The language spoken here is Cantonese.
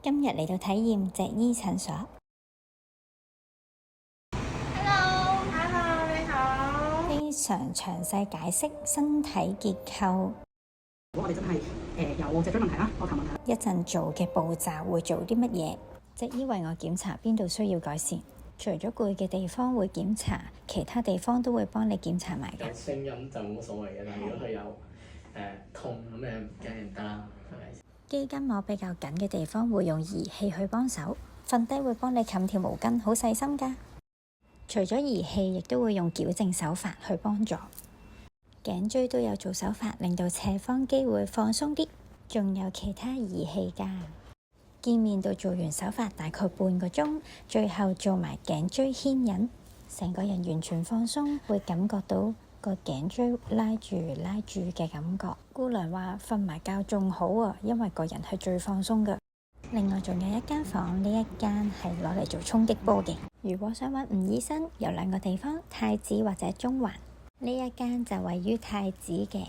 今日嚟到體驗脊醫診所。Hello，你好。非常詳細解釋身體結構。如果我哋真係有脊椎問題啦，膊頭問題，一陣做嘅步驟會做啲乜嘢？脊醫為我檢查邊度需要改善，除咗攰嘅地方會檢查，其他地方都會幫你檢查埋嘅。有聲音就冇所謂嘅，但係如果佢有痛咁樣，梗係唔得啦，係咪？肌筋膜比較緊嘅地方會用儀器去幫手，瞓低會幫你冚條毛巾，好細心㗎。除咗儀器，亦都會用矯正手法去幫助。頸椎都有做手法，令到斜方肌會放鬆啲，仲有其他儀器㗎。見面到做完手法大概半個鐘，最後做埋頸椎牽引，成個人完全放鬆，會感覺到個頸椎拉住嘅感覺。姑娘話瞓埋覺仲好啊，因為個人係最放鬆㗎。另外仲有一間房，呢一間係攞嚟做衝擊波嘅。如果想揾吳醫生，有兩個地方，太子或者中環。呢一間就位於太子嘅。